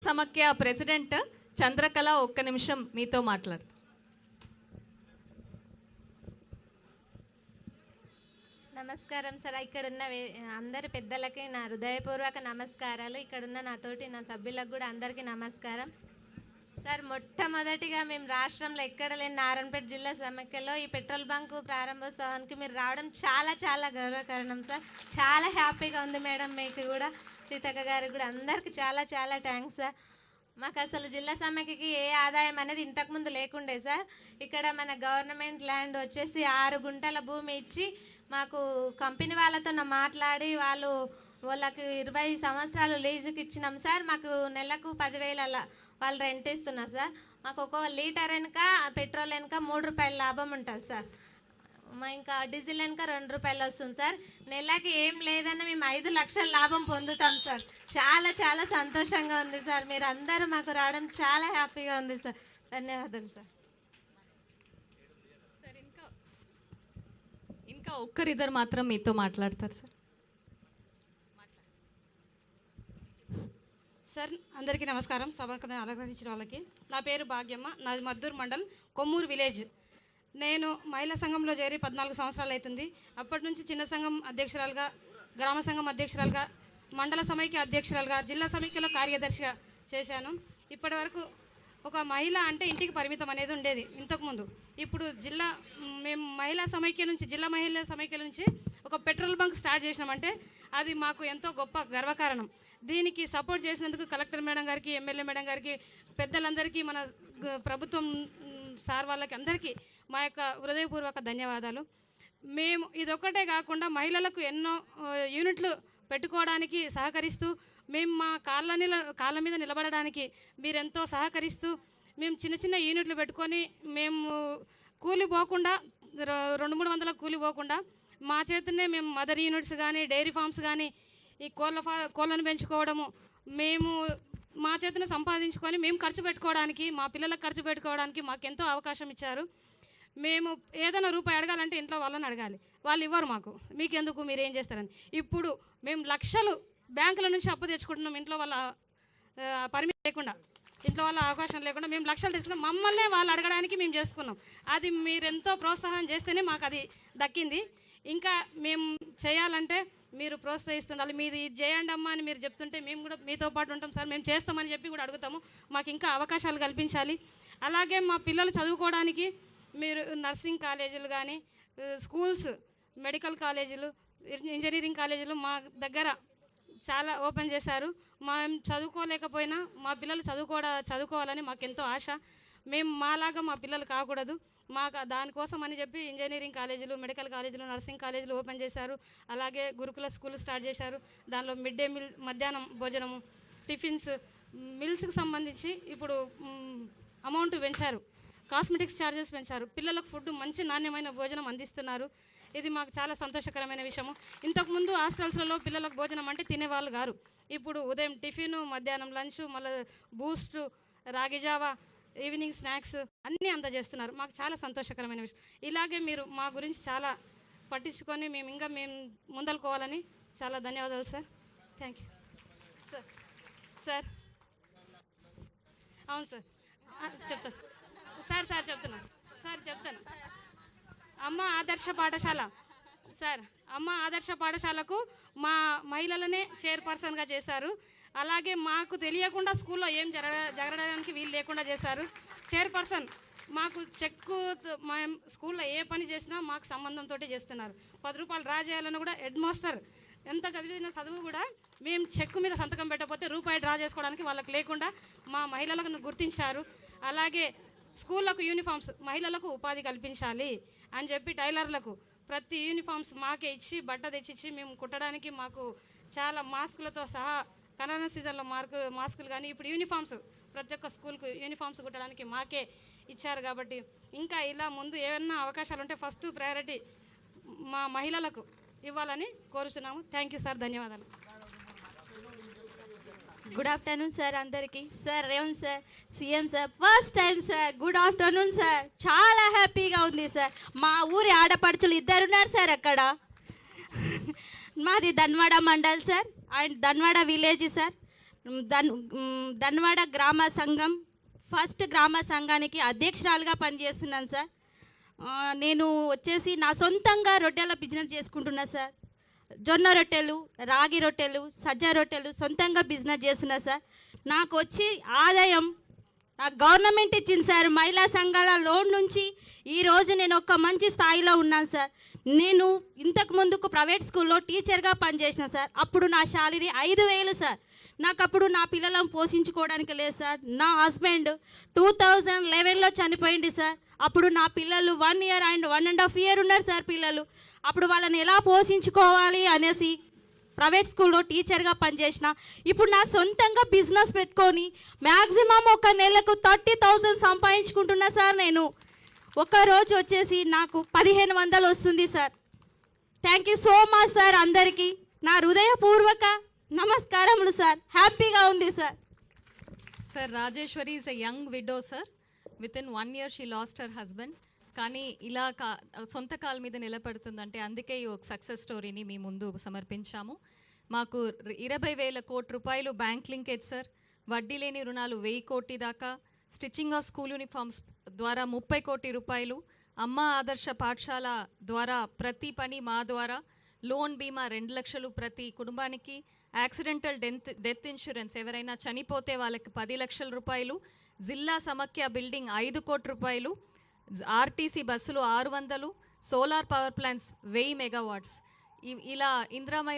సమాఖ్య ప్రెసిడెంట్ చంద్రకళ ఒక్క నిమిషం మీతో మాట్లాడు. నమస్కారం సార్. ఇక్కడున్న అందరి పెద్దలకి నా హృదయపూర్వక నమస్కారాలు. ఇక్కడున్న నాతోటి నా సభ్యులకు కూడా అందరికీ నమస్కారం సార్. మొట్టమొదటిగా మేము రాష్ట్రంలో ఎక్కడ లేని నారాయణపేట జిల్లా సమాఖ్యలో ఈ పెట్రోల్ బంకు ప్రారంభోత్సవానికి మీరు రావడం చాలా చాలా గర్వకారణం సార్. చాలా హ్యాపీగా ఉంది మేడం, మీకు కూడా సీతక్క గారికి కూడా అందరికీ చాలా చాలా థ్యాంక్స్ సార్. మాకు అసలు జిల్లా సమాఖ్యకి ఏ ఆదాయం అనేది ఇంతకుముందు లేకుండే సార్. ఇక్కడ మన గవర్నమెంట్ ల్యాండ్ వచ్చేసి 6 గుంటల భూమి ఇచ్చి మాకు కంపెనీ వాళ్ళతో మాట్లాడి వాళ్ళకి 20 సంవత్సరాలు లీజుకి ఇచ్చినాం సార్. మాకు నెలకు 10,000 అలా వాళ్ళు రెంట్ ఇస్తున్నారు సార్. మాకు ఒక లీటర్ వెనుక పెట్రోల్ వెనుక 3 రూపాయల లాభం ఉంటుంది సార్. ఇంకా డీజిల్ వెనుక 2 రూపాయలు వస్తుంది సార్. నెలకి ఏం లేదన్నా మేము 5 లక్షల లాభం పొందుతాం సార్. చాలా చాలా సంతోషంగా ఉంది సార్. మీరు అందరూ మాకు రావడం చాలా హ్యాపీగా ఉంది సార్. ధన్యవాదాలు సార్. ఇంకా ఒక్కరిద్దరు మాత్రం మీతో మాట్లాడతారు సార్. సార్ అందరికీ నమస్కారం. సభకు అలంకరించిన వాళ్ళకి నా పేరు భాగ్యమ్మ, నాది మద్దూరు మండల్ కొమ్మూరు విలేజ్. నేను మహిళా సంఘంలో చేరి 14 సంవత్సరాలు అవుతుంది. అప్పటి నుంచి చిన్న సంఘం అధ్యక్షురాలుగా, గ్రామ సంఘం అధ్యక్షురాలుగా, మండల సమైక్య అధ్యక్షురాలుగా, జిల్లా సమైక్యలో కార్యదర్శిగా చేశాను. ఇప్పటి వరకు ఒక మహిళ అంటే ఇంటికి పరిమితం అనేది ఉండేది ఇంతకుముందు. ఇప్పుడు మేము మహిళా సమైక్య నుంచి, జిల్లా మహిళా సమైక్య నుంచి ఒక పెట్రోల్ బంక్ స్టార్ట్ చేసినామంటే అది మాకు ఎంతో గొప్ప గర్వకారణం. దీనికి సపోర్ట్ చేసినందుకు కలెక్టర్ మేడం గారికి, ఎమ్మెల్యే మేడం గారికి, పెద్దలందరికీ, మన ప్రభుత్వం సార్ వాళ్ళకి అందరికీ మా యొక్క హృదయపూర్వక ధన్యవాదాలు. మేము ఇదొక్కటే కాకుండా మహిళలకు ఎన్నో యూనిట్లు పెట్టుకోవడానికి సహకరిస్తూ, మేము మా కాళ్ళ మీద నిలబడడానికి మీరెంతో సహకరిస్తూ, మేము చిన్న చిన్న యూనిట్లు పెట్టుకొని మేము కూలి పోకుండా 200-300 కూలి పోకుండా మా చేతనే మేము మదర్ యూనిట్స్ కానీ, డైరీ ఫార్మ్స్ కానీ, ఈ కోళ్ళను పెంచుకోవడము మేము మా చేతనే సంపాదించుకొని మేము ఖర్చు పెట్టుకోవడానికి, మా పిల్లలకు ఖర్చు పెట్టుకోవడానికి మాకెంతో అవకాశం ఇచ్చారు. మేము ఏదైనా రూపాయి అడగాలంటే ఇంట్లో వాళ్ళని అడగాలి, వాళ్ళు ఇవ్వరు మాకు. మీకెందుకు, మీరు ఏం చేస్తారని. ఇప్పుడు మేము లక్షలు బ్యాంకుల నుంచి అప్పు తెచ్చుకుంటున్నాం. ఇంట్లో వాళ్ళ పర్మిషన్ లేకుండా, ఇంట్లో వాళ్ళ అవకాశం లేకుండా మేము లక్షలు తెచ్చుకున్నాం. మమ్మల్నే వాళ్ళు అడగడానికి మేము చేసుకున్నాం. అది మీరెంతో ప్రోత్సాహం చేస్తేనే మాకు అది దక్కింది. ఇంకా మేము చేయాలంటే మీరు ప్రోత్సహిస్తుండాలి. మీది ఇది చేయండి అమ్మా అని మీరు చెప్తుంటే మేము కూడా మీతో పాటు ఉంటాం సార్, మేము చేస్తామని చెప్పి కూడా అడుగుతాము. మాకు ఇంకా అవకాశాలు కల్పించాలి. అలాగే మా పిల్లలు చదువుకోవడానికి మీరు నర్సింగ్ కాలేజీలు కానీ, స్కూల్స్, మెడికల్ కాలేజీలు, ఇంజనీరింగ్ కాలేజీలు మా దగ్గర చాలా ఓపెన్ చేశారు. మేము చదువుకోలేకపోయినా మా పిల్లలు చదువుకోవాలని మాకు ఎంతో ఆశ. మేము మాలాగా మా పిల్లలు కాకూడదు, మాకు దానికోసం అని చెప్పి ఇంజనీరింగ్ కాలేజీలు, మెడికల్ కాలేజీలు, నర్సింగ్ కాలేజీలు ఓపెన్ చేశారు. అలాగే గురుకుల స్కూల్ స్టార్ట్ చేశారు. దానిలో మిడ్ డే మీల్, మధ్యాహ్నం భోజనము, టిఫిన్స్, మిల్స్కి సంబంధించి ఇప్పుడు అమౌంట్ పెంచారు. కాస్మెటిక్స్ ఛార్జెస్ పెంచారు. పిల్లలకు ఫుడ్, మంచి నాణ్యమైన భోజనం అందిస్తున్నారు. ఇది మాకు చాలా సంతోషకరమైన విషయము. ఇంతకుముందు హాస్టల్స్లలో పిల్లలకు భోజనం అంటే తినేవాళ్ళు గారు. ఇప్పుడు ఉదయం టిఫిను, మధ్యాహ్నం లంచ్, మళ్ళీ బూస్టు, రాగి జావా, ఈవినింగ్ స్నాక్స్ అన్నీ అందజేస్తున్నారు. మాకు చాలా సంతోషకరమైన విషయం. ఇలాగే మీరు మా గురించి చాలా పట్టించుకొని మేము ముందలుకోవాలని చాలా ధన్యవాదాలు సార్. Thank you sir. అవును సార్, చెప్తా సార్ చెప్తాను. అమ్మ ఆదర్శ పాఠశాల సార్, అమ్మ ఆదర్శ పాఠశాలకు మా మహిళలనే చైర్పర్సన్గా చేశారు. అలాగే మాకు తెలియకుండా స్కూల్లో ఏం జరగడానికి వీలు లేకుండా చేశారు. చైర్పర్సన్ మాకు చెక్కు, మా స్కూల్లో ఏ పని చేసినా మాకు సంబంధంతో చేస్తున్నారు. 10 రూపాయలు డ్రా చేయాలని కూడా హెడ్ మాస్టర్ ఎంత చదివిన చదువు కూడా మేము చెక్కు మీద సంతకం పెట్టకపోతే రూపాయి డ్రా చేసుకోవడానికి వాళ్ళకి లేకుండా మా మహిళలకు గుర్తించారు. అలాగే స్కూళ్ళకు యూనిఫామ్స్, మహిళలకు ఉపాధి కల్పించాలి అని చెప్పి టైలర్లకు ప్రతి యూనిఫామ్స్ మాకే ఇచ్చి, బట్ట తెచ్చిచ్చి మేము కుట్టడానికి మాకు చాలా మాస్కులతో సహా, కరోనా సీజన్లో మాస్కులు కానీ ఇప్పుడు యూనిఫామ్స్, ప్రతి ఒక్క స్కూల్కు యూనిఫామ్స్ కుట్టడానికి మాకే ఇచ్చారు. కాబట్టి ఇంకా ఇలా ముందు ఏమైనా అవకాశాలు ఉంటే ఫస్ట్ ప్రయారిటీ మా మహిళలకు ఇవ్వాలని కోరుచున్నాము. థ్యాంక్ యూ సార్, ధన్యవాదాలు. గుడ్ ఆఫ్టర్నూన్ సార్ అందరికీ. Sir Revanth sir, CM sir, first time sir. Good afternoon sir. చాలా హ్యాపీగా ఉంది సార్. మా ఊరి ఆడపడుచులు 2 ఉన్నారు సార్ అక్కడ. మాది Dhanwada mandal sir and Dhanwada village sir. Dhanwada గ్రామ సంఘం ఫస్ట్ గ్రామ సంఘానికి అధ్యక్షురాలుగా పనిచేస్తున్నాను సార్. నేను వచ్చేసి నా సొంతంగా రొట్టెల బిజినెస్ చేసుకుంటున్నా సార్. జొన్న రొట్టెలు, రాగి రొట్టెలు, సజ్జ రొట్టెలు సొంతంగా బిజినెస్ చేస్తున్నా సార్. నాకు వచ్చి ఆదాయం నాకు గవర్నమెంట్ ఇచ్చింది సార్. మహిళా సంఘాల లోన్ నుంచి ఈరోజు నేను ఒక మంచి స్థాయిలో ఉన్నాను సార్. నేను ఇంతకు ముందుకు ప్రైవేట్ స్కూల్లో టీచర్గా పనిచేసిన సార్. అప్పుడు నా శాలరీ 5,000 సార్. నాకు అప్పుడు నా పిల్లలను పోషించుకోవడానికి లేదు సార్. నా హస్బెండ్ 2011లో చనిపోయింది సార్. అప్పుడు నా పిల్లలు 1 year అండ్ 1.5 year ఉన్నారు సార్ పిల్లలు. అప్పుడు వాళ్ళని ఎలా పోషించుకోవాలి అనేసి ప్రైవేట్ స్కూల్లో టీచర్గా పనిచేసిన. ఇప్పుడు నా సొంతంగా బిజినెస్ పెట్టుకొని మ్యాక్సిమం ఒక నెలకు 30,000 సంపాదించుకుంటున్నా సార్. నేను ఒక రోజు వచ్చేసి నాకు 1,500 వస్తుంది sir. Thank you so much sir. అందరికీ నా హృదయపూర్వక నమస్కారములు సార్. హ్యాపీగా ఉంది sir. Sir, Rajeshwari is a young widow sir. With in 1 year she lost her husband. కానీ ఇలా సొంత కాళ్ళ మీద నిలబడుతుందంటే అందుకే ఈ ఒక సక్సెస్ స్టోరీని మీ ముందు సమర్పించాము. మాకు 20,000 కోట్ల రూపాయలు బ్యాంక్ లింకేజ్ సార్. వడ్డీ లేని రుణాలు 1,000 కోటి దాకా. స్టిచ్చింగ్ ఆఫ్ స్కూల్ యూనిఫామ్స్ ద్వారా 30 కోటి రూపాయలు. అమ్మ ఆదర్శ పాఠశాల ద్వారా ప్రతి పని మా ద్వారా. లోన్ బీమా 2 లక్షలు ప్రతి కుటుంబానికి. యాక్సిడెంటల్ డెత్ ఇన్సూరెన్స్ ఎవరైనా చనిపోతే వాళ్ళకి 10 లక్షల రూపాయలు. జిల్లా సమాఖ్య బిల్డింగ్ 5 కోట్ల రూపాయలు. ఆర్టీసీ బస్సులు 600. Solar power plants 1000 megawatts. ఇలా ఇందిరా